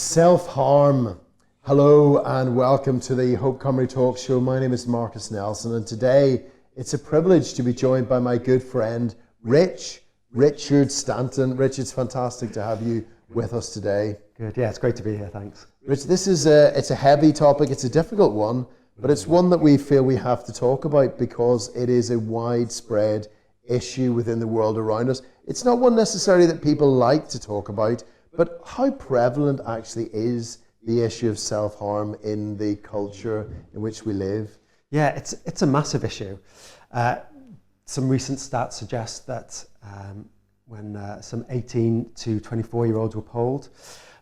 Self-harm. Hello and welcome to the Hope Cymru Talk Show. My name is Marcus Nelson, and today it's a privilege to be joined by my good friend Richard Stanton. Rich, it's fantastic to have you with us today. Good, yeah, it's great to be here, thanks. Rich, it's a heavy topic, it's a difficult one, but it's one that we feel we have to talk about because it is a widespread issue within the world around us. It's not one necessarily that people like to talk about, but how prevalent actually is the issue of self-harm in the culture in which we live? Yeah, it's a massive issue. Some recent stats suggest that when some 18 to 24-year-olds were polled,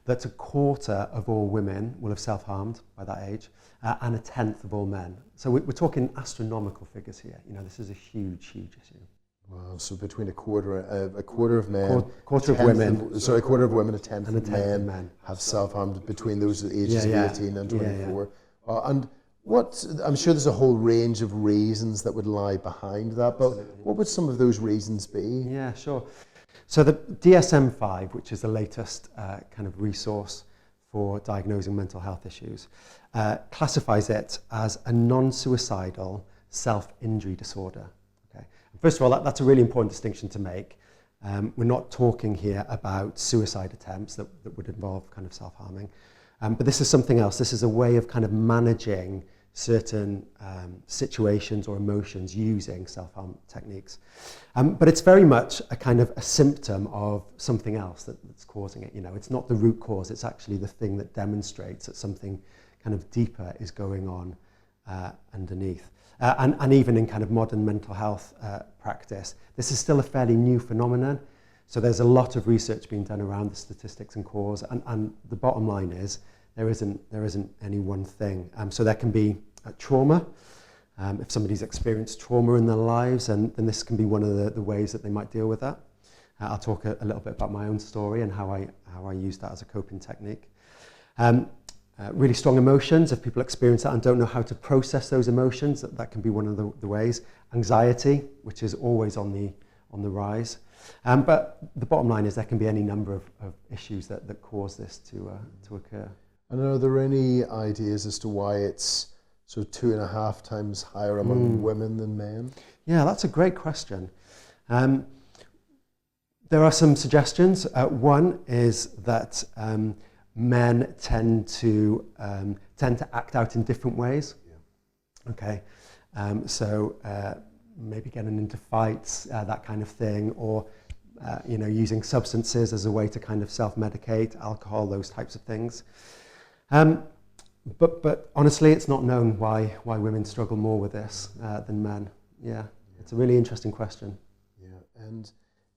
that a quarter of all women will have self-harmed by that age, and a tenth of all men. So we're talking astronomical figures here. You know, this is a huge, huge issue. Wow, so between a quarter of men, quarter of women, a quarter of women, a tenth of men have self-harmed between those ages of 18 and 24. And I'm sure there's a whole range of reasons that would lie behind that, but what would some of those reasons be? Yeah, sure. So the DSM-5, which is the latest kind of resource for diagnosing mental health issues, classifies it as a non-suicidal self-injury disorder. First of all, that's a really important distinction to make. We're not talking here about suicide attempts that would involve kind of self-harming, but this is something else. This is a way of kind of managing certain situations or emotions using self-harm techniques. But it's very much a kind of a symptom of something else that's causing it. You know, it's not the root cause, it's actually the thing that demonstrates that something kind of deeper is going on underneath. And even in kind of modern mental health practice, this is still a fairly new phenomenon. So there's a lot of research being done around the statistics and cause, and the bottom line is there isn't any one thing. So there can be trauma. If somebody's experienced trauma in their lives, and then this can be one of the ways that they might deal with that. I'll talk a little bit about my own story and how I use that as a coping technique. Really strong emotions, if people experience that and don't know how to process those emotions, that can be one of the ways. Anxiety, which is always on the rise. But the bottom line is there can be any number of issues that cause this to occur. And are there any ideas as to why it's so 2.5 times higher among women than men? Yeah, that's a great question. There are some suggestions. One is that men tend to act out in different ways. Yeah. Okay, so maybe getting into fights, that kind of thing, or using substances as a way to kind of self-medicate, alcohol, those types of things. But honestly, it's not known why women struggle more with this than men. Yeah, it's a really interesting question. Yeah, and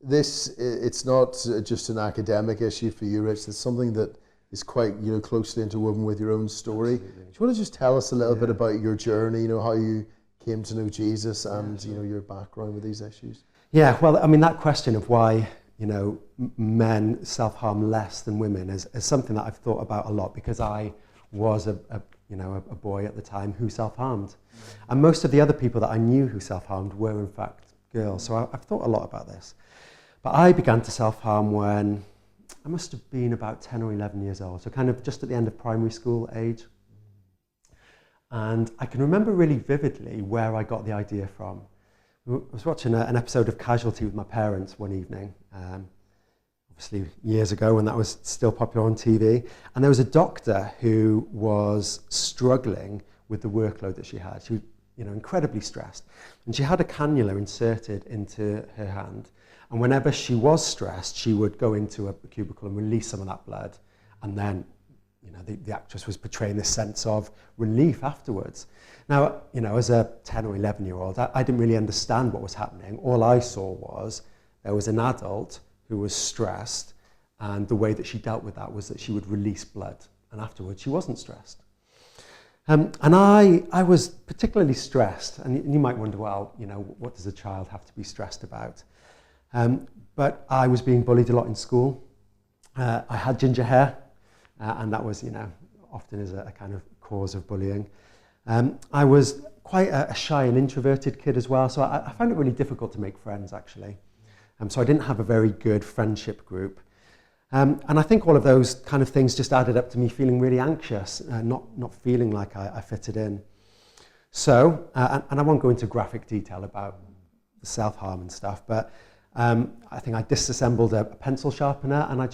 it's not just an academic issue for you, Rich. It's something that is quite closely interwoven with your own story. Absolutely. Do you want to just tell us a little bit about your journey, how you came to know Jesus and your background with these issues? Yeah, well, I mean, that question of why men self-harm less than women is something that I've thought about a lot, because I was a boy at the time who self-harmed. And most of the other people that I knew who self-harmed were in fact girls. So I've thought a lot about this. But I began to self-harm when I must have been about 10 or 11 years old, so kind of just at the end of primary school age. And I can remember really vividly where I got the idea from. I was watching an episode of Casualty with my parents one evening, obviously years ago when that was still popular on TV, and there was a doctor who was struggling with the workload that she had. She was incredibly stressed, and she had a cannula inserted into her hand. And whenever she was stressed, she would go into a cubicle and release some of that blood. And then, the actress was portraying this sense of relief afterwards. Now, as a 10 or 11-year-old, I didn't really understand what was happening. All I saw was there was an adult who was stressed, and the way that she dealt with that was that she would release blood. And afterwards, she wasn't stressed. And I was particularly stressed. And you might wonder, well, what does a child have to be stressed about? But I was being bullied a lot in school. I had ginger hair, and that was, often is a kind of cause of bullying. I was quite a shy and introverted kid as well, so I found it really difficult to make friends, actually. So I didn't have a very good friendship group. And I think all of those kind of things just added up to me feeling really anxious, not feeling like I fitted in. So, and I won't go into graphic detail about the self-harm and stuff, but I think I disassembled a pencil sharpener and I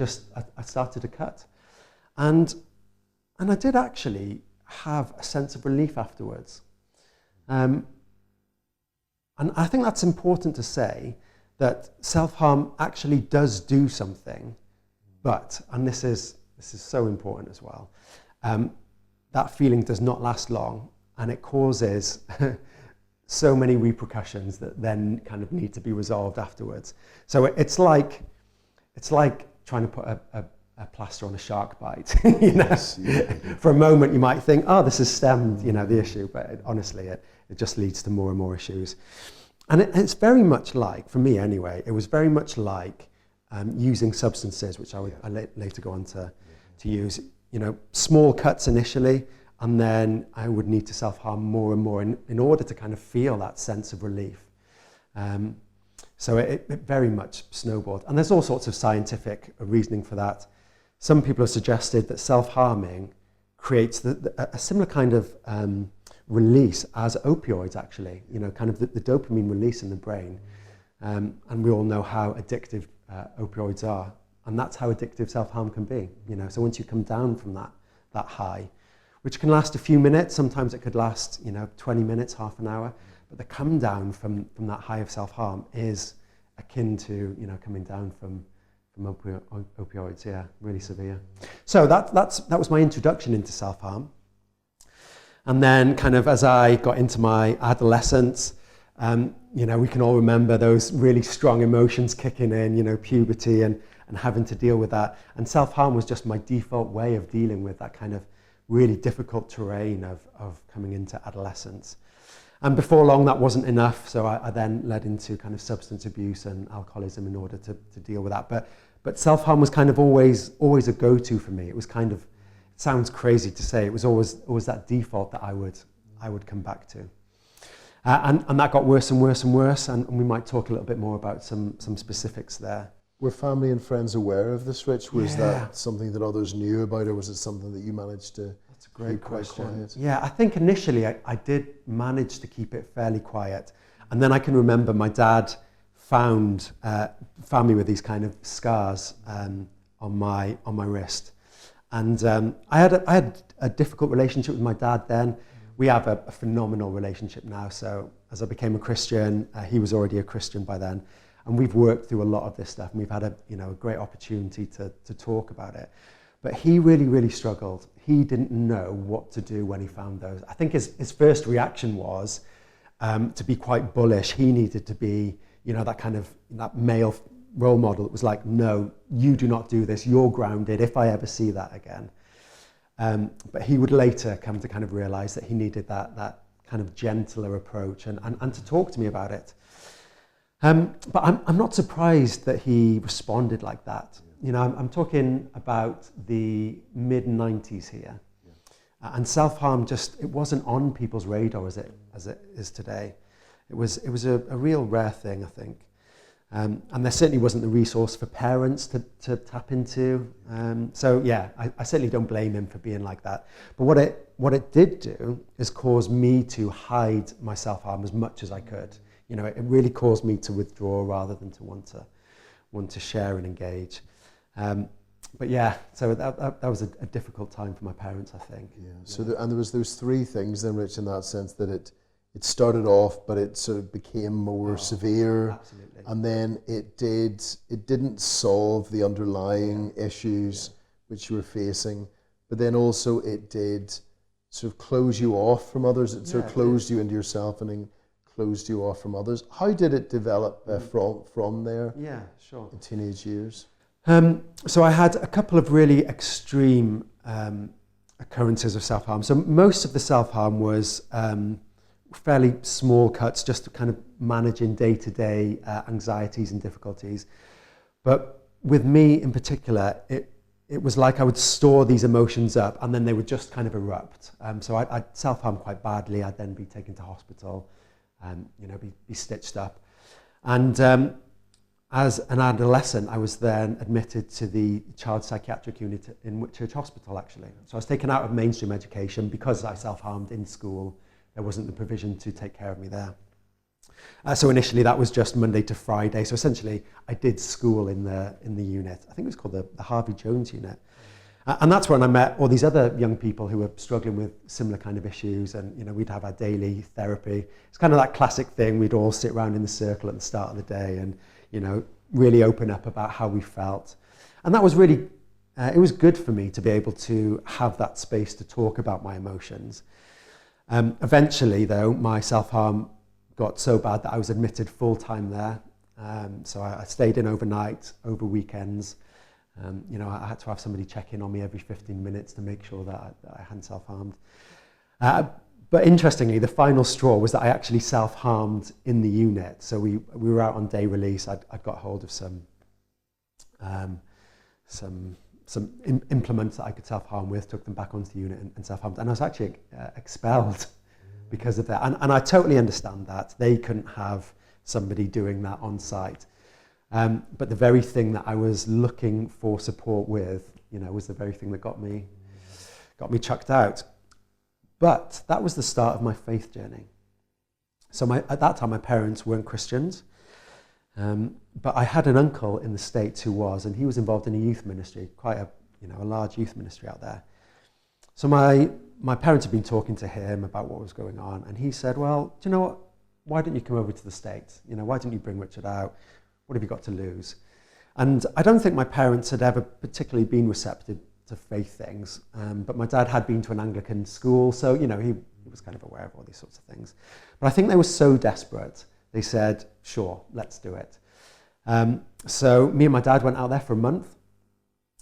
started to cut. And I did actually have a sense of relief afterwards. And I think that's important to say, that self-harm actually does do something, but, and this is so important as well, that feeling does not last long, and it causes so many repercussions that then kind of need to be resolved afterwards. So it's like trying to put a plaster on a shark bite. You know? Yes, yeah. For a moment you might think, oh, this has stemmed, the issue, but honestly it just leads to more and more issues. And it's very much like, for me anyway, it was very much like using substances, which I later go on to use, small cuts initially, and then I would need to self-harm more and more in order to kind of feel that sense of relief. So it very much snowballed. And there's all sorts of scientific reasoning for that. Some people have suggested that self-harming creates a similar kind of release as opioids, actually, kind of the dopamine release in the brain. And we all know how addictive opioids are. And that's how addictive self-harm can be. So once you come down from that high, which can last a few minutes, sometimes it could last 20 minutes, half an hour, but the come down from that high of self-harm is akin to coming down from opioids, really severe. So that was my introduction into self-harm. And then kind of as I got into my adolescence, we can all remember those really strong emotions kicking in, puberty and having to deal with that. And self-harm was just my default way of dealing with that kind of really difficult terrain of coming into adolescence. And before long that wasn't enough, so I then led into kind of substance abuse and alcoholism in order to deal with that. But self-harm was kind of always a go-to for me. It was kind of, it sounds crazy to say, it was always that default that I would come back to. And that got worse and worse and worse, and we might talk a little bit more about some specifics there. Were family and friends aware of the switch? Was that something that others knew about, or was it something that you managed to That's a great keep question. quite quiet? Yeah, I think initially I did manage to keep it fairly quiet. And then I can remember my dad found me with these kind of scars on my wrist. And I had a difficult relationship with my dad then. We have a phenomenal relationship now. So as I became a Christian, he was already a Christian by then. And we've worked through a lot of this stuff, and we've had a great opportunity to talk about it. But he really, really struggled. He didn't know what to do when he found those. I think his first reaction was to be quite bullish. He needed to be, that male role model. It was like, no, you do not do this. You're grounded if I ever see that again. But he would later come to kind of realize that he needed that kind of gentler approach and to talk to me about it. But I'm not surprised that he responded like that. I'm talking about the mid-90s here. And self-harm it wasn't on people's radar as it is today. It was a real rare thing, I think. And there certainly wasn't the resource for parents to tap into. So yeah, I certainly don't blame him for being like that. But what it did do is cause me to hide my self-harm as much as I could. It really caused me to withdraw rather than to want to share and engage. But yeah, so that was a difficult time for my parents, I think. Yeah. So there was those three things then, Rich, in that sense, that it started off, but it sort of became more severe. Absolutely. And then it didn't solve the underlying issues which you were facing, but then also it did sort of close you off from others. It sort of closed you into yourself and then closed you off from others. How did it develop from there? Yeah, sure. In teenage years? So I had a couple of really extreme occurrences of self-harm. So most of the self-harm was fairly small cuts, just to kind of managing day-to-day anxieties and difficulties. But with me in particular, it was like I would store these emotions up and then they would just kind of erupt. So I'd self-harm quite badly. I'd then be taken to hospital and be stitched up. And as an adolescent, I was then admitted to the child psychiatric unit in Whitchurch Hospital, actually. So I was taken out of mainstream education because I self-harmed in school. There wasn't the provision to take care of me there. So initially that was just Monday to Friday. So essentially I did school in the unit. I think it was called the Harvey Jones unit. And that's when I met all these other young people who were struggling with similar kind of issues, and we'd have our daily therapy. It's kind of that classic thing, we'd all sit around in the circle at the start of the day and really open up about how we felt. And that was really, it was good for me to be able to have that space to talk about my emotions. Eventually though, my self-harm got so bad that I was admitted full-time there. So I stayed in overnight, over weekends. I had to have somebody check in on me every 15 minutes to make sure that I hadn't self-harmed. But interestingly, the final straw was that I actually self-harmed in the unit. So we were out on day release. I'd got hold of some implements that I could self-harm with, took them back onto the unit and self-harmed. And I was actually expelled because of that. And I totally understand that. They couldn't have somebody doing that on site. But the very thing that I was looking for support with, was the very thing that got me chucked out. But that was the start of my faith journey. So at that time, my parents weren't Christians. But I had an uncle in the States who was, and he was involved in a youth ministry, quite a large youth ministry out there. So my parents had been talking to him about what was going on, and he said, well, do you know what? Why don't you come over to the States? Why don't you bring Richard out? What have you got to lose? And I don't think my parents had ever particularly been receptive to faith things, but my dad had been to an Anglican school, so he was kind of aware of all these sorts of things. But I think they were so desperate, they said, sure, let's do it. So me and my dad went out there for a month,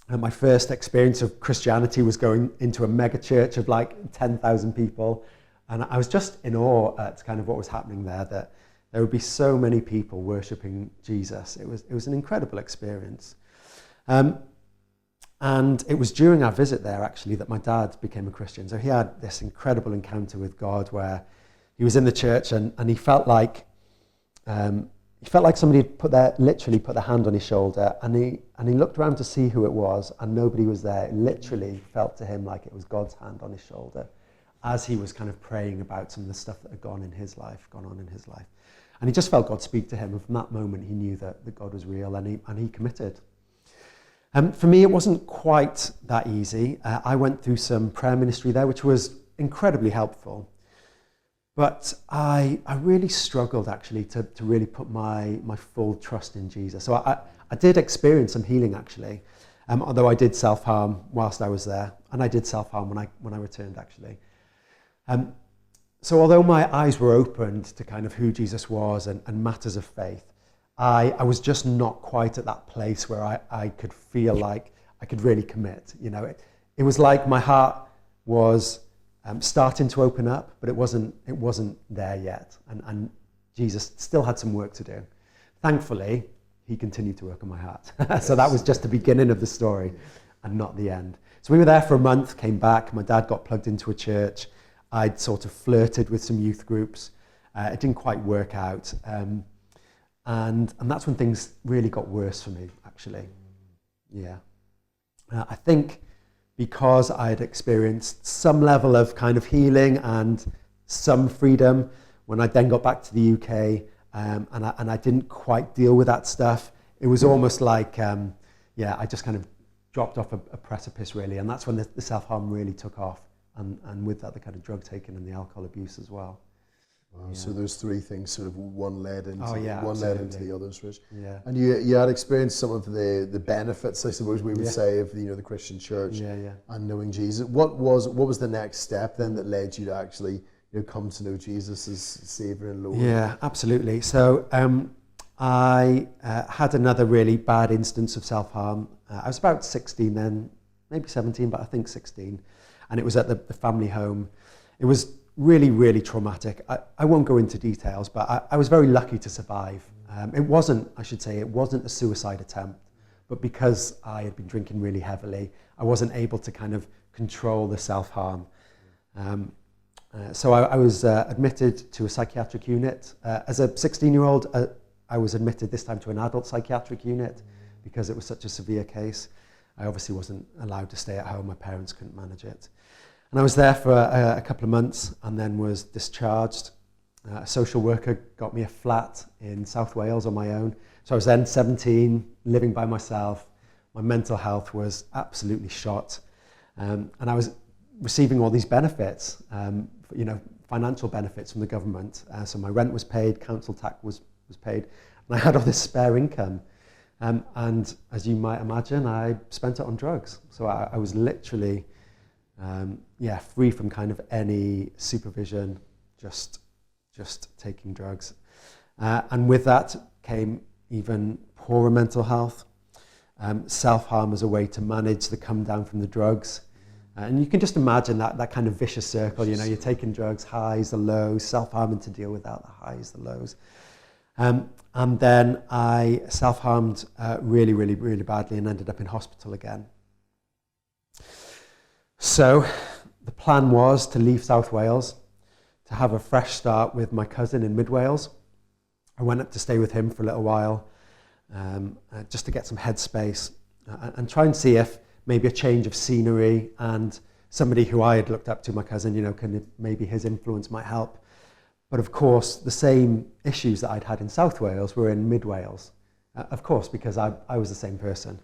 and my first experience of Christianity was going into a mega church of like 10,000 people, and I was just in awe at kind of what was happening there, that there would be so many people worshipping Jesus. It was an incredible experience. And it was during our visit there, actually, that my dad became a Christian. So he had this incredible encounter with God where he was in the church and he felt like somebody had literally put their hand on his shoulder, and he looked around to see who it was, and nobody was there. It literally felt to him like it was God's hand on his shoulder as he was kind of praying about some of the stuff that had gone on in his life. And he just felt God speak to him, and from that moment he knew that God was real, and he committed. For me, it wasn't quite that easy. I went through some prayer ministry there, which was incredibly helpful. But I really struggled, actually, to really put my full trust in Jesus. So I did experience some healing, actually, although I did self-harm whilst I was there, and I did self-harm when I returned, actually. So although my eyes were opened to kind of who Jesus was and matters of faith, I was just not quite at that place where I could feel like I could really commit. It was like my heart was starting to open up, but it wasn't there yet. And Jesus still had some work to do. Thankfully, he continued to work on my heart. So that was just the beginning of the story and not the end. So we were there for a month, came back. My dad got plugged into a church. I'd sort of flirted with some youth groups. It didn't quite work out. And that's when things really got worse for me, actually. Yeah. I think because I had experienced some level of kind of healing and some freedom, when I then got back to the UK, and I didn't quite deal with that stuff, it was almost like, I just kind of dropped off a precipice, really. And that's when the self-harm really took off. And with that, the kind of drug taking and the alcohol abuse as well. Wow, yeah. So those three things sort of one led into the others, Rich. Yeah. And you had experienced some of the benefits, I suppose we would say, of the Christian church and knowing Jesus. What was the next step then that led you to actually come to know Jesus as Saviour and Lord? Yeah, absolutely. So I had another really bad instance of self-harm. I was about 16 then, maybe 17, but I think 16. And it was at the family home. It was really, really traumatic. I won't go into details, but I was very lucky to survive. It wasn't a suicide attempt, but because I had been drinking really heavily, I wasn't able to kind of control the self-harm. So I was admitted to a psychiatric unit. As a 16-year-old, I was admitted this time to an adult psychiatric unit because it was such a severe case. I obviously wasn't allowed to stay at home. My parents couldn't manage it. And I was there for a couple of months and then was discharged. A social worker got me a flat in South Wales on my own. So I was then 17, living by myself. My mental health was absolutely shot. And I was receiving all these benefits, financial benefits from the government. So my rent was paid, council tax was paid, and I had all this spare income. And as you might imagine, I spent it on drugs. So I was literally, free from kind of any supervision, just taking drugs. And with that came even poorer mental health. Self-harm as a way to manage the come down from the drugs. And you can just imagine that kind of vicious circle, you're taking drugs, highs, the lows, self-harming to deal with that, the highs, the lows. And then I self-harmed really, really, really badly and ended up in hospital again. So the plan was to leave South Wales, to have a fresh start with my cousin in Mid Wales. I went up to stay with him for a little while, just to get some headspace and try and see if maybe a change of scenery and somebody who I had looked up to, my cousin, maybe his influence might help. But of course, the same issues that I'd had in South Wales were in Mid Wales, of course, because I was the same person.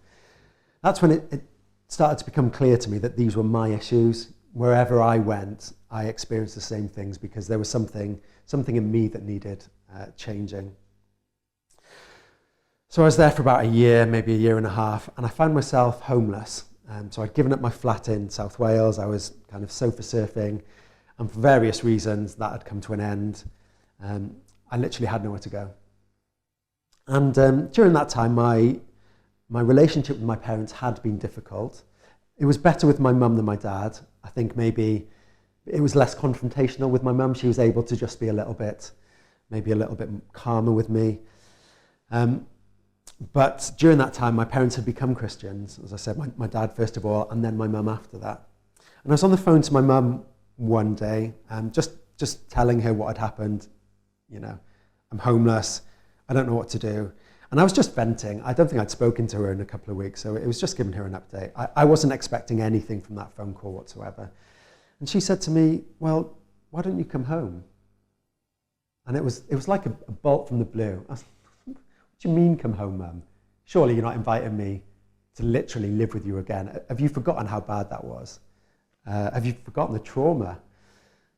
That's when it started to become clear to me that these were my issues. Wherever I went, I experienced the same things because there was something in me that needed changing. So I was there for about a year, maybe a year and a half, and I found myself homeless. So I'd given up my flat in South Wales. I was kind of sofa surfing, and for various reasons that had come to an end. I literally had nowhere to go. And during that time, my relationship with my parents had been difficult. It was better with my mum than my dad. I think maybe it was less confrontational with my mum. She was able to just be a little bit calmer with me. But during that time, my parents had become Christians. As I said, my dad first of all, and then my mum after that. And I was on the phone to my mum one day, just telling her what had happened. I'm homeless. I don't know what to do. And I was just venting. I don't think I'd spoken to her in a couple of weeks, so it was just giving her an update. I wasn't expecting anything from that phone call whatsoever. And she said to me, well, why don't you come home? And it was like a bolt from the blue. I was like, what do you mean come home, Mum? Surely you're not inviting me to literally live with you again. Have you forgotten how bad that was? Have you forgotten the trauma?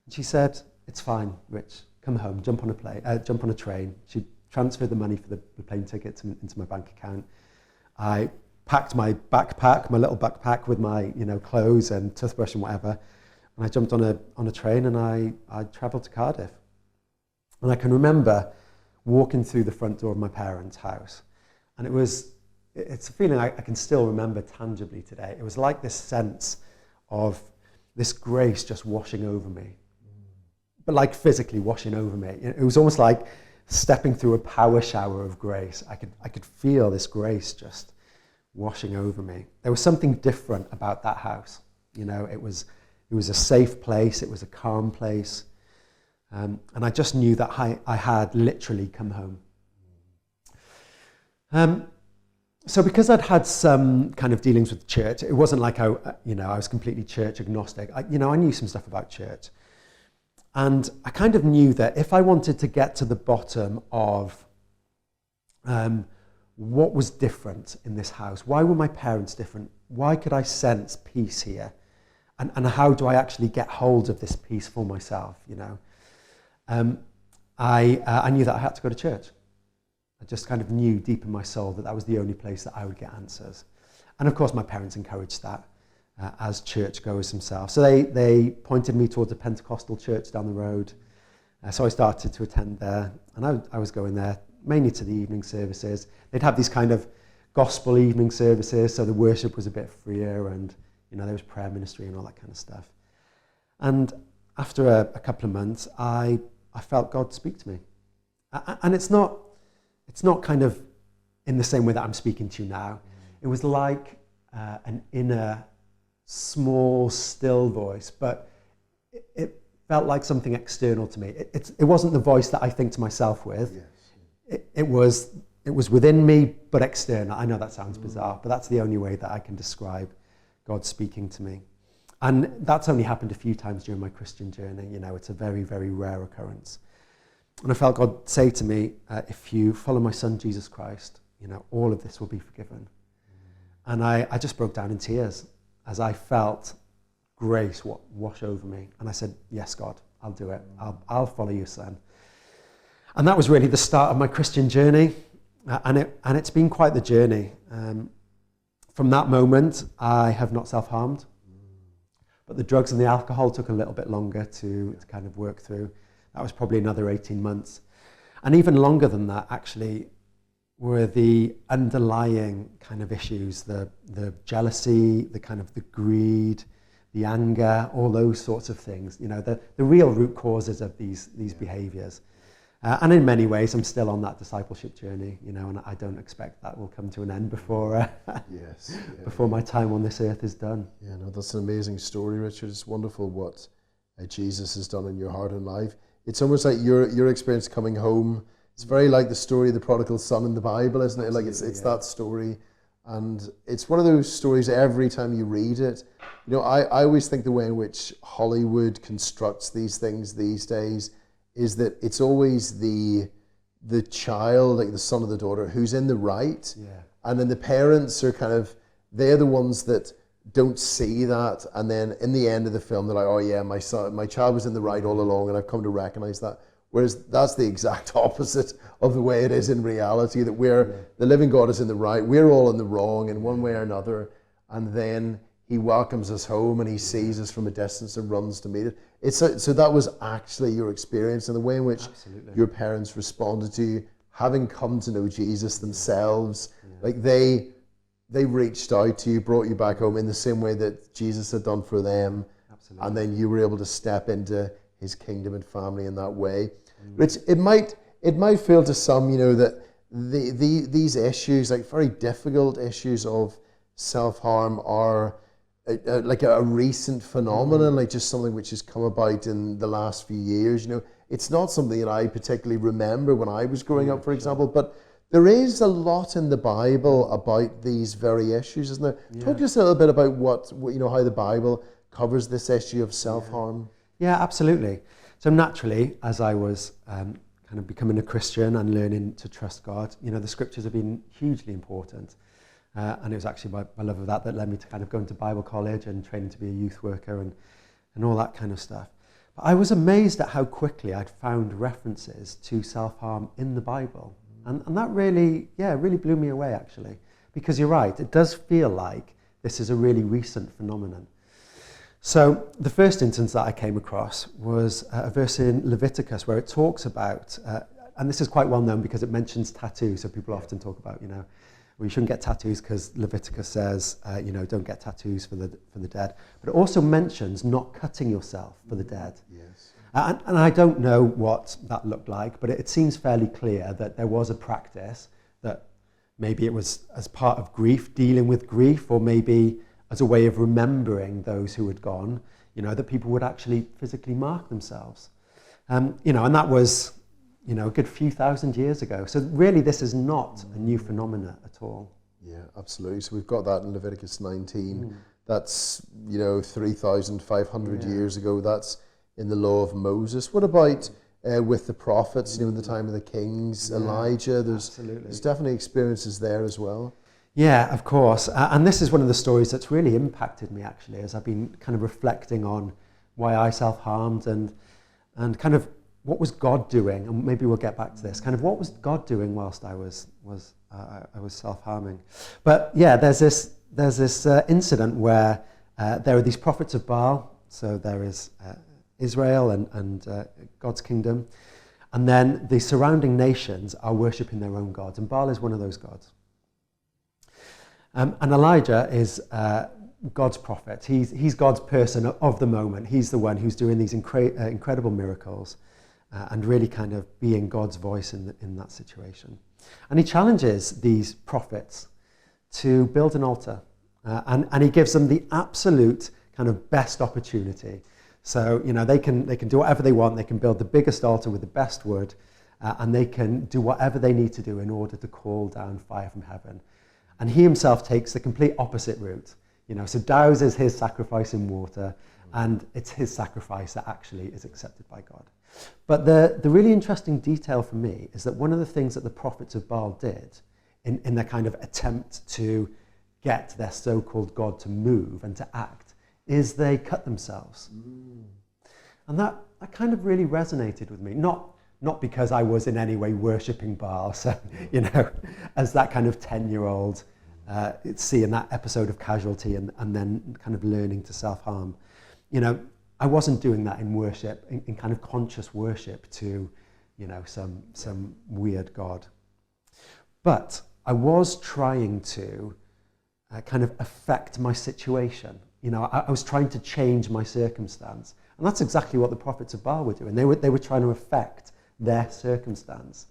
And she said, it's fine, Rich, come home, jump on a train. She transferred the money for the plane ticket into my bank account. I packed my backpack, my little backpack with my clothes and toothbrush and whatever, and I jumped on a train and I travelled to Cardiff. And I can remember walking through the front door of my parents' house, and it's a feeling I can still remember tangibly today. It was like this sense of this grace just washing over me, but like physically washing over me. It was almost like stepping through a power shower of grace. I could feel this grace just washing over me. There was something different about that house. It was a safe place. It was a calm place. And I just knew that I had literally come home. So because I'd had some kind of dealings with the church, it wasn't like I was completely church agnostic. I knew some stuff about church. And I kind of knew that if I wanted to get to the bottom of what was different in this house, why were my parents different? Why could I sense peace here? And how do I actually get hold of this peace for myself, I knew that I had to go to church. I just kind of knew deep in my soul that was the only place that I would get answers. And of course, my parents encouraged that as churchgoers themselves. So they pointed me towards a Pentecostal church down the road. So I started to attend there. And I was going there mainly to the evening services. They'd have these kind of gospel evening services, so the worship was a bit freer and there was prayer ministry and all that kind of stuff. And after a couple of months, I felt God speak to me. And it's not kind of in the same way that I'm speaking to you now. It was like an inner, small, still voice, but it felt like something external to me. It wasn't the voice that I think to myself with. Yes. it was within me, but external. I know that sounds bizarre, but that's the only way that I can describe God speaking to me. And that's only happened a few times during my Christian journey. You know, it's a very, very rare occurrence. And I felt God say to me, if you follow my son, Jesus Christ, you know, all of this will be forgiven. And I just broke down in tears as I felt grace wash over me. And I said, yes, God, I'll do it. I'll follow your son. And that was really the start of my Christian journey. And it's been quite the journey. From that moment, I have not self-harmed. But the drugs and the alcohol took a little bit longer to kind of work through. That was probably another 18 months. And even longer than that, actually, were the underlying kind of issues, the jealousy, the kind of the greed, the anger, all those sorts of things. You know, the real root causes of these behaviors. And in many ways, I'm still on that discipleship journey, you know, and I don't expect that will come to an end before before my time on this earth is done. Yeah, no, that's an amazing story, Richard. It's wonderful what Jesus has done in your heart and life. It's almost like your experience coming home. It's very like the story of the prodigal son in the Bible, isn't it? Absolutely, like it's that story. And it's one of those stories every time you read it. You know, I always think the way in which Hollywood constructs these things these days is that it's always the child, like the son or the daughter, who's in the right. Yeah. And then the parents are they're the ones that don't see that. And then in the end of the film, they're like, oh yeah, my child was in the right all along, and I've come to recognize that. Whereas that's the exact opposite of the way it is in reality, that the living God is in the right, we're all in the wrong in one way or another. And then he welcomes us home and he sees us from a distance and runs to meet it. So that was actually your experience, and the way in which your parents responded to you, having come to know Jesus themselves. Like they reached out to you, brought you back home in the same way that Jesus had done for them. Absolutely. And then you were able to step into his kingdom and family in that way. Which it might feel to some, you know, that these issues, like very difficult issues of self-harm, are like a recent phenomenon, like just something which has come about in the last few years. You know, it's not something that I particularly remember when I was growing up, for example, but there is a lot in the Bible about these very issues, isn't there? Yeah. Talk to us a little bit about what you know, how the Bible covers this issue of self-harm. Yeah, absolutely. So naturally, as I was kind of becoming a Christian and learning to trust God, you know, the scriptures have been hugely important. And it was actually my love of that led me to kind of go into Bible college and training to be a youth worker and all that kind of stuff. But I was amazed at how quickly I'd found references to self-harm in the Bible. And that really blew me away, actually. Because you're right, it does feel like this is a really recent phenomenon. So the first instance that I came across was a verse in Leviticus where it talks about, and this is quite well known because it mentions tattoos. So people often talk about, you know, well, you shouldn't get tattoos because Leviticus says, you know, don't get tattoos for the dead. But it also mentions not cutting yourself for the dead. Yes. And I don't know what that looked like, but it seems fairly clear that there was a practice that maybe it was as part of grief, dealing with grief, or maybe as a way of remembering those who had gone, you know, that people would actually physically mark themselves. You know, and that was, you know, a good few thousand years ago. So really this is not a new phenomena at all. Yeah, absolutely. So we've got that in Leviticus 19. That's, you know, 3,500 years ago. That's in the law of Moses. What about with the prophets, you know, in the time of the kings, Elijah? There's definitely experiences there as well. Yeah, of course. And this is one of the stories that's really impacted me, actually, as I've been kind of reflecting on why I self-harmed and kind of what was God doing, and maybe we'll get back to this, kind of what was God doing whilst I was self-harming. But yeah, there's this incident where there are these prophets of Baal, so there is Israel and God's kingdom, and then the surrounding nations are worshipping their own gods, and Baal is one of those gods. And Elijah is God's prophet. He's God's person of the moment. He's the one who's doing these incredible miracles and really kind of being God's voice in that situation. And he challenges these prophets to build an altar. And he gives them the absolute kind of best opportunity. So, you know, they can do whatever they want. They can build the biggest altar with the best wood. and they can do whatever they need to do in order to call down fire from heaven. And he himself takes the complete opposite route. So douses his sacrifice in water, and it's his sacrifice that actually is accepted by God. But the really interesting detail for me is that one of the things that the prophets of Baal did in their kind of attempt to get their so-called God to move and to act is they cut themselves. And that kind of really resonated with me. Not because I was in any way worshipping Baal, so, as that kind of 10-year-old, seeing that episode of Casualty and then kind of learning to self-harm. I wasn't doing that in worship, in kind of conscious worship to, some weird God. But I was trying to kind of affect my situation. I was trying to change my circumstance. And that's exactly what the prophets of Baal were doing. They were trying to affect their circumstance.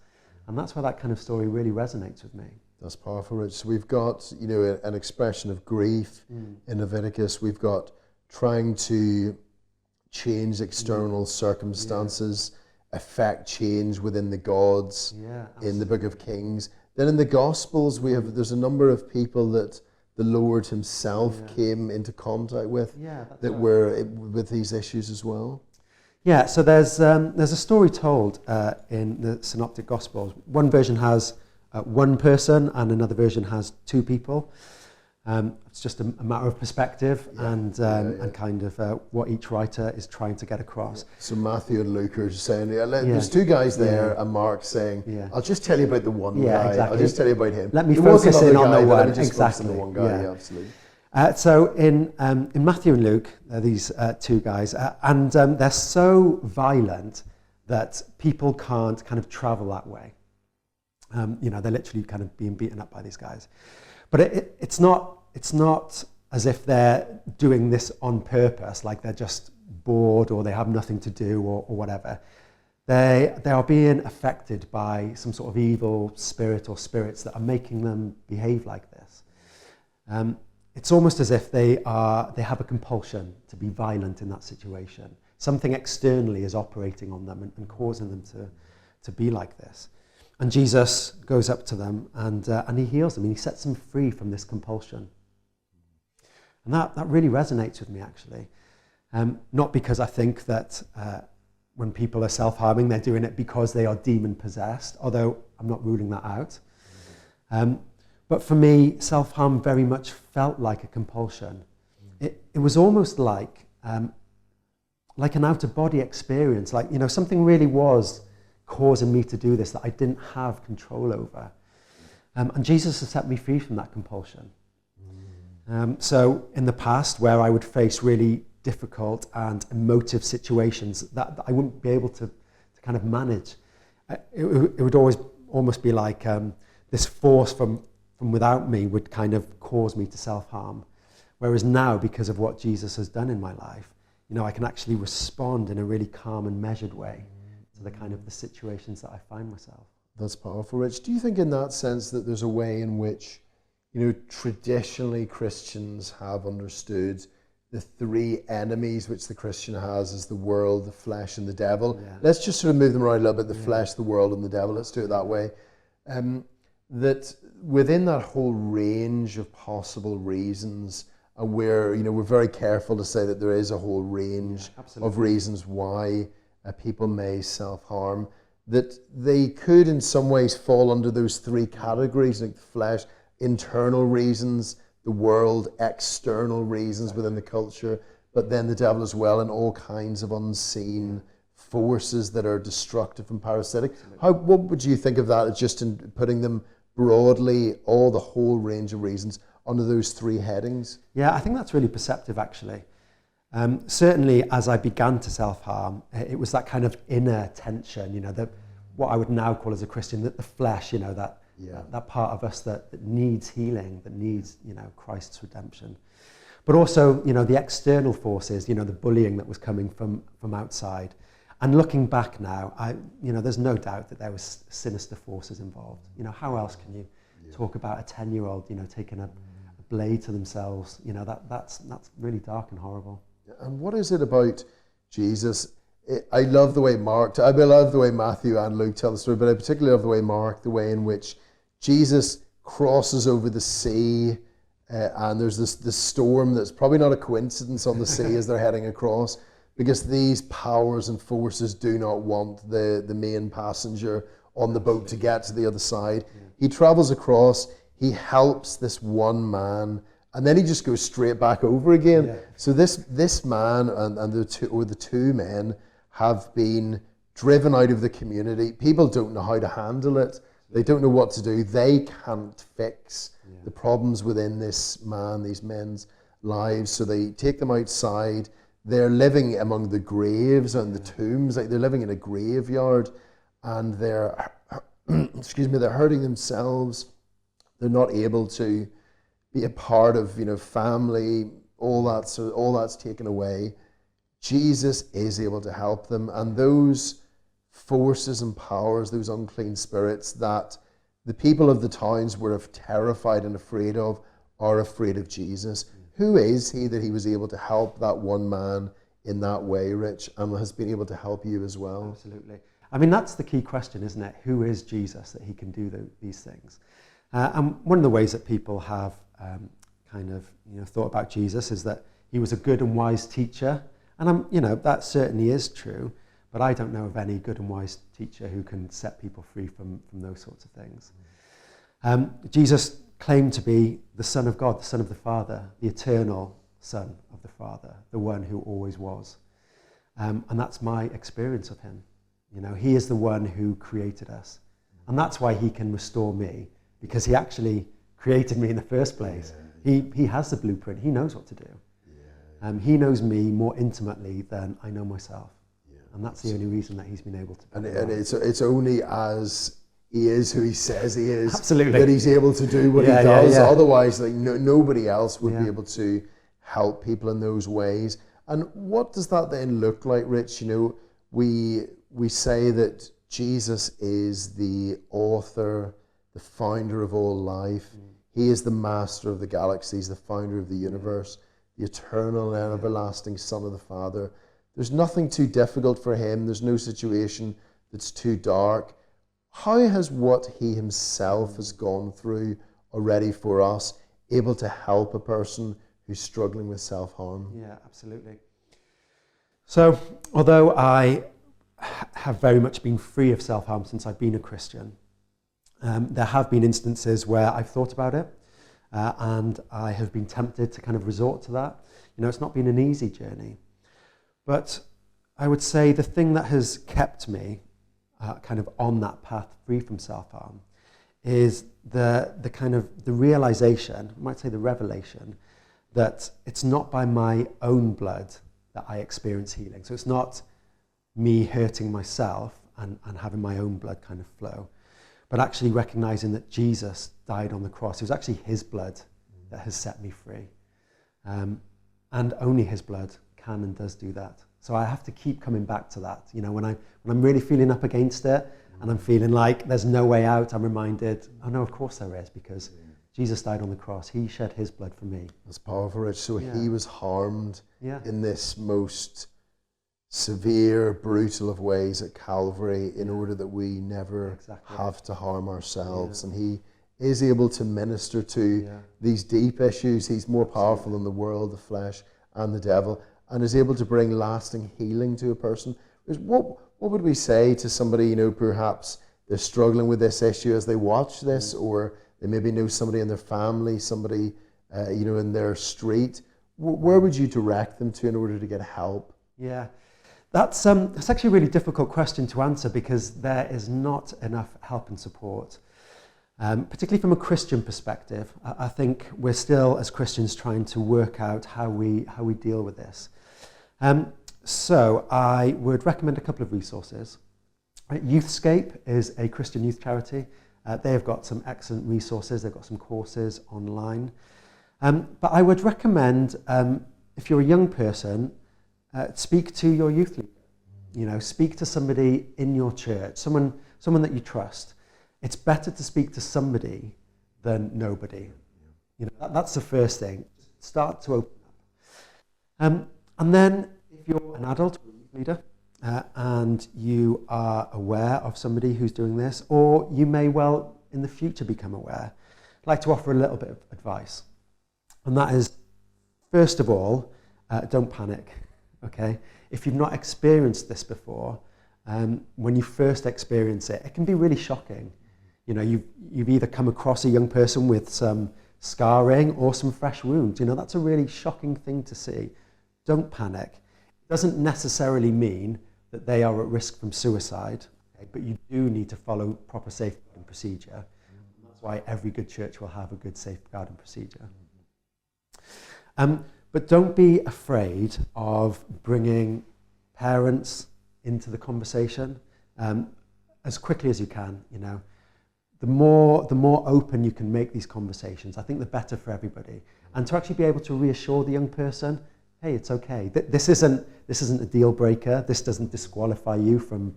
And that's why that kind of story really resonates with me. That's powerful, Rich. So we've got, an expression of grief in Leviticus. We've got trying to change external circumstances, affect change within the gods in the book of Kings. Then in the Gospels, there's a number of people that the Lord himself came into contact with that were with these issues as well. Yeah, so there's a story told in the Synoptic Gospels. One version has one person and another version has two people. It's just a matter of perspective and kind of what each writer is trying to get across. So Matthew and Luke are saying, there's two guys there, and Mark saying, I'll just tell you about the one guy. Exactly. I'll just tell you about him. Let me focus in on the one. Exactly. On the one guy. Yeah, absolutely. So in Matthew and Luke, these two guys, and they're so violent that people can't kind of travel that way. They're literally kind of being beaten up by these guys. But it's not as if they're doing this on purpose, like they're just bored or they have nothing to do or whatever. They are being affected by some sort of evil spirit or spirits that are making them behave like this. It's almost as if they have a compulsion to be violent in that situation. Something externally is operating on them and causing them to be like this. And Jesus goes up to them and he heals them and he sets them free from this compulsion. And that really resonates with me, actually. Not because I think that when people are self-harming, they're doing it because they are demon-possessed, although I'm not ruling that out. But for me, self-harm very much felt like a compulsion. It was almost like an out-of-body experience, like, something really was causing me to do this that I didn't have control over. And Jesus has set me free from that compulsion. So in the past, where I would face really difficult and emotive situations that I wouldn't be able to kind of manage, it would always almost be like this force from without me would kind of cause me to self-harm. Whereas now, because of what Jesus has done in my life, I can actually respond in a really calm and measured way to the situations that I find myself. That's powerful, Rich. Do you think in that sense that there's a way in which, traditionally Christians have understood the three enemies which the Christian has as the world, the flesh, and the devil? Yeah. Let's just sort of move them around a little bit, the flesh, the world, and the devil. Let's do it that way. That within that whole range of possible reasons, we're very careful to say that there is a whole range of reasons why people may self-harm, that they could in some ways fall under those three categories, like the flesh, internal reasons, the world, external reasons within the culture, but then the devil as well, and all kinds of unseen forces that are destructive and parasitic. What would you think of that, just in putting them broadly, the whole range of reasons, under those three headings? Yeah, I think that's really perceptive, actually. Certainly, as I began to self-harm, it was that kind of inner tension, what I would now call as a Christian, that the flesh, that part of us that needs healing, that needs, Christ's redemption. But also, the external forces, the bullying that was coming from outside. And looking back now, there's no doubt that there was sinister forces involved. How else can you talk about a 10-year-old, taking a blade to themselves? That's really dark and horrible. And what is it about Jesus I love the way I love the way Matthew and Luke tell the story, but I particularly love the way Mark, the way in which Jesus crosses over the sea, and there's this storm that's probably not a coincidence on the sea as they're heading across, because these powers and forces do not want the main passenger on the boat to get to the other side. Yeah. He travels across, he helps this one man, and then he just goes straight back over again. Yeah. So this man and the two men have been driven out of the community. People don't know how to handle it. They don't know what to do. They can't fix the problems within these men's lives. So they take them outside. They're living among the graves and the tombs. Like they're living in a graveyard, and they're they're hurting themselves. They're not able to be a part of family. All that's taken away. Jesus is able to help them, and those forces and powers, those unclean spirits that the people of the towns were terrified and afraid of, are afraid of Jesus. Who is he that he was able to help that one man in that way, Rich, and has been able to help you as well? Absolutely. I mean, that's the key question, isn't it? Who is Jesus that he can do these things? And one of the ways that people have thought about Jesus is that he was a good and wise teacher. And that certainly is true, but I don't know of any good and wise teacher who can set people free from those sorts of things. Jesus claimed to be the Son of God, the Son of the Father, the eternal Son of the Father, the one who always was. And that's my experience of him. He is the one who created us. And that's why he can restore me, because he actually created me in the first place. Yeah. He has the blueprint. He knows what to do. He knows me more intimately than I know myself. Yeah, and that's the only reason that he's been able to. And it's only as he is who he says he is, absolutely, that he's able to do what he does. Yeah. Otherwise, nobody else would be able to help people in those ways. And what does that then look like, Rich? We say that Jesus is the author, the founder of all life. He is the master of the galaxies, the founder of the universe. The eternal and everlasting Son of the Father. There's nothing too difficult for him. There's no situation that's too dark. How has what he himself has gone through already for us able to help a person who's struggling with self-harm? Yeah, absolutely. So, although I have very much been free of self-harm since I've been a Christian, there have been instances where I've thought about it. And I have been tempted to kind of resort to that. It's not been an easy journey. But I would say the thing that has kept me kind of on that path free from self-harm is the realization, I might say the revelation, that it's not by my own blood that I experience healing. So it's not me hurting myself and having my own blood kind of flow, but actually recognizing that Jesus died on the cross. It was actually his blood that has set me free. And only his blood can and does do that. So I have to keep coming back to that. When I'm really feeling up against it and I'm feeling like there's no way out, I'm reminded, oh no, of course there is, because Jesus died on the cross. He shed his blood for me. That's powerful, Rich. So he was harmed in this most severe, brutal of ways at Calvary in order that we never have to harm ourselves. And he is able to minister to these deep issues. He's more powerful than the world, the flesh, and the devil, and is able to bring lasting healing to a person. What would we say to somebody, perhaps they're struggling with this issue as they watch this, or they maybe know somebody in their family, somebody, in their street. Where would you direct them to in order to get help? Yeah. That's actually a really difficult question to answer, because there is not enough help and support, particularly from a Christian perspective. I think we're still, as Christians, trying to work out how we deal with this. So I would recommend a couple of resources. Youthscape is a Christian youth charity. They've got some excellent resources. They've got some courses online. But I would recommend, if you're a young person, speak to your youth leader. Speak to somebody in your church, someone that you trust. It's better to speak to somebody than nobody. That's the first thing. Start to open up. And then, if you're an adult or a youth leader, and you are aware of somebody who's doing this, or you may well in the future become aware, I'd like to offer a little bit of advice. And that is, first of all, don't panic, okay? If you've not experienced this before, when you first experience it, it can be really shocking. You know, you've either come across a young person with some scarring or some fresh wounds. You know, that's a really shocking thing to see. Don't panic. It doesn't necessarily mean that they are at risk from suicide, okay? But you do need to follow proper safeguarding procedure. That's why every good church will have a good safeguarding procedure. But don't be afraid of bringing parents into the conversation as quickly as you can. You know, the more open you can make these conversations, I think the better for everybody. And to actually be able to reassure the young person, hey, it's okay. This isn't a deal breaker. This doesn't disqualify you from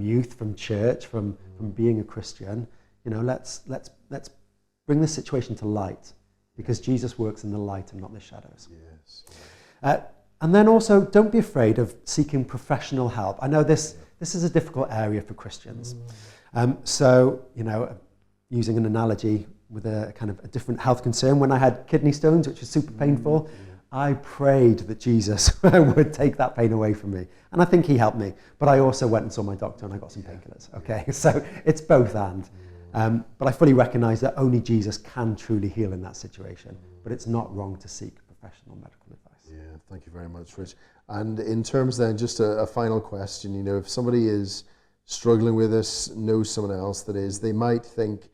youth, from church, from being a Christian. You know, let's bring this situation to light, because Jesus works in the light and not the shadows. Yes. And then also, don't be afraid of seeking professional help. I know this is a difficult area for Christians. So, you know, using an analogy with a kind of a different health concern, when I had kidney stones, which was super painful, I prayed that Jesus would take that pain away from me. And I think he helped me. But I also went and saw my doctor and I got some painkillers. Okay, so it's both and. But I fully recognize that only Jesus can truly heal in that situation. But it's not wrong to seek professional medical advice. Yeah, thank you very much, Rich. And in terms then, just a final question, you know, if somebody is struggling with this, knows someone else that is, they might think,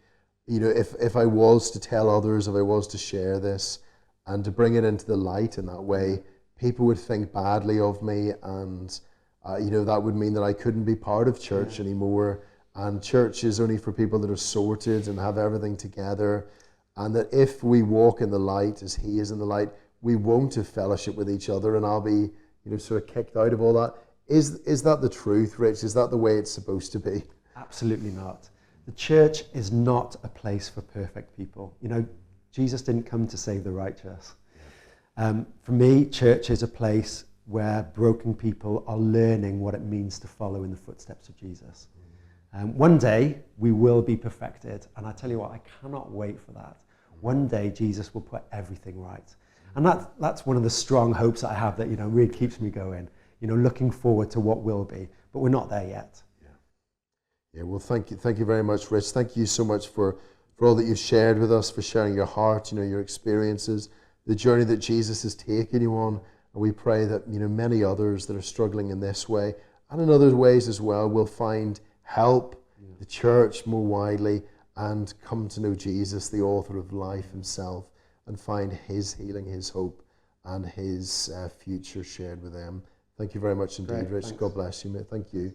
you know, if I was to tell others, if I was to share this and to bring it into the light in that way, people would think badly of me, and, you know, that would mean that I couldn't be part of church anymore. And church is only for people that are sorted and have everything together. And that if we walk in the light as he is in the light, we won't have fellowship with each other, and I'll be, you know, sort of kicked out of all that. Is that the truth, Rich? Is that the way it's supposed to be? Absolutely not. The church is not a place for perfect people. You know, Jesus didn't come to save the righteous. For me, church is a place where broken people are learning what it means to follow in the footsteps of Jesus. One day we will be perfected, and I tell you what, I cannot wait for that. One day Jesus will put everything right, and that's one of the strong hopes that I have, that, you know, really keeps me going. You know, looking forward to what will be, but we're not there yet. Yeah. Well, thank you very much, Rich. Thank you so much for all that you've shared with us, for sharing your heart, you know, your experiences, the journey that Jesus has taken you on, and we pray that, you know, many others that are struggling in this way and in other ways as well will find help, the church more widely, and come to know Jesus, the author of life himself, and find his healing, his hope, and his future shared with them. Thank you very much indeed, Rich. Thanks. God bless you, mate. Thank you.